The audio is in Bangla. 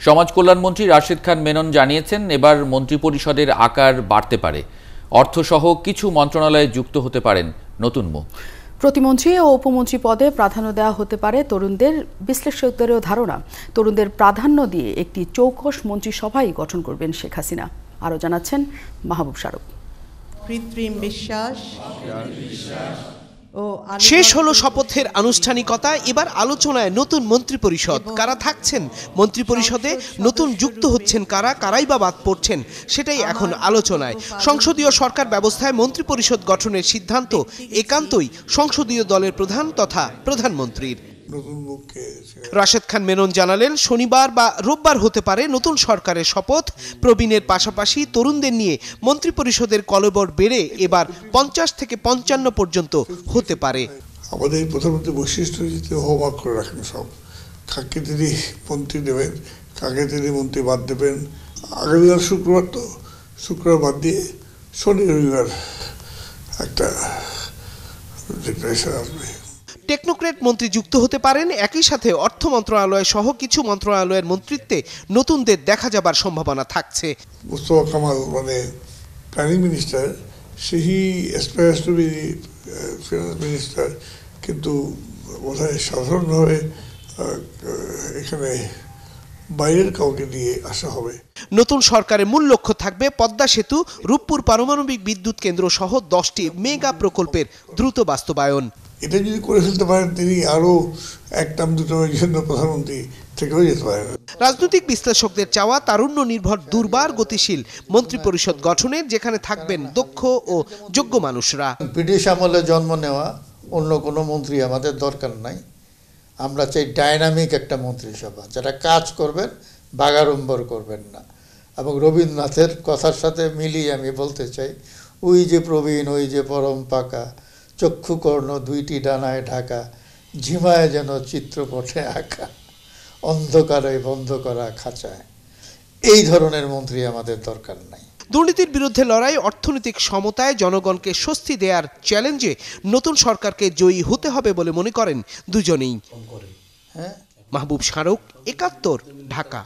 সমাজ কল্যাণমন্ত্রী রাশেদ খান মেনন জানিয়েছেন, এবার মন্ত্রিপরিষদের আকার বাড়তে পারে। অর্থসহ কিছু মন্ত্রণালয়ে যুক্ত হতে পারেন নতুন মুখ। প্রতিমন্ত্রী ও উপমন্ত্রী পদে প্রাধান্য দেওয়া হতে পারে তরুণদের। বিশ্লেষকদেরও ধারণা, তরুণদের প্রাধান্য দিয়ে একটি চৌকস মন্ত্রিসভাই গঠন করবেন শেখ হাসিনা। আরও জানাচ্ছেন মাহবুব শারুক। কৃত্রিম বিশ্বাস শেষ হলো শপথের আনুষ্ঠানিকতা। এবার আলোচনায় নতুন মন্ত্রিপরিষদ। কারা থাকছেন মন্ত্রিপরিষদে, নতুন যুক্ত হচ্ছেন কারা, কারাই বা বাদ পড়ছেন, সেটাই এখন আলোচনায়। সংসদীয় সরকার ব্যবস্থায় মন্ত্রিপরিষদ গঠনের সিদ্ধান্ত একান্তই সংসদীয় দলের প্রধান তথা প্রধানমন্ত্রীর। রাশেদ খান মেনন জানালেন, শনিবার বা রোববার হতে পারে নতুন সরকারের শপথ। প্রবীণের পাশাপাশি তরুণদের নিয়ে মন্ত্রিপরিষদের কলেবর বেড়ে এবার 50 থেকে 55 পর্যন্ত হতে পারে। আমাদের এই প্রধানমন্ত্রী বৈশিষ্ট্য যদি হোমওয়ার্ক করে রাখেন, সব কাকে তিনি মন্ত্রী দেবেন, কাকে তিনি মন্ত্রী বাদ দেবেন। আগামীকাল শুক্রবার, তো শুক্রবার বাদ দিয়ে শনি রবিবার একটা ডিক্লারেশন আসবে। টেকনোক্রেট মন্ত্রী যুক্ত হতে পারেন। একই সাথে অর্থ মন্ত্রণালয় সহ কিছু মন্ত্রণালয়ের মন্ত্রিত্বে নতুনদের দেখা যাবার সম্ভাবনা থাকছে। মুস্তফা কামাল মানে প্ল্যানিং মিনিস্টার, হি অ্যাসপায়ার্স টু বি ফিনান্স মিনিস্টার, কিন্তু বোধহয় সাধারণভাবে এখানে বাইরের কাউকে দিয়ে আসা হবে। নতুন সরকারের মূল লক্ষ্য থাকবে পদ্মা সেতু, রূপপুর পারমাণবিক বিদ্যুৎ কেন্দ্র সহ 10টি মেগা প্রকল্পের দ্রুত বাস্তবায়ন। এটা যদি করে ফেলতে পারেন, তিনি আরো এক টার্ম দুটো জন্য প্রধানমন্ত্রী থেকেও যেতে পারেন। রাজনৈতিক বিশ্লেষকদের চাওয়া তারুণ্য নির্ভর দুর্বার গতিশীল মন্ত্রিপরিষদ গঠনের, যেখানে থাকবেন দক্ষ ও যোগ্য মানুষরা। ব্রিটিশ আমলে জন্ম নেওয়া অন্য কোনো মন্ত্রী আমাদের দরকার নাই। আমরা চাই ডাইনামিক একটা মন্ত্রিসভা, যারা কাজ করবেন, বাগাড়ম্বর করবেন না। এবং রবীন্দ্রনাথের কথার সাথে মিলিয়ে আমি বলতে চাই, ওই যে প্রবীণ, ওই যে পরম পাকা, চক্ষুকর্ণ দুইটি ডানায় ঢাকা, ঝিমায় যেন চিত্রপটে আঁকা, অন্ধকারে বন্ধ করা খাঁচায়। এই ধরনের মন্ত্রী আমাদের দরকার নাই। দুর্নীতির বিরুদ্ধে লড়াই, অর্থনৈতিক সমতায় জনগণকে স্বস্তি দেওয়ার চ্যালেঞ্জে নতুন সরকারকে জয়ী হতে হবে বলে মনে করেন দুজনেই। মাহবুব শারুক, ৭১, ঢাকা।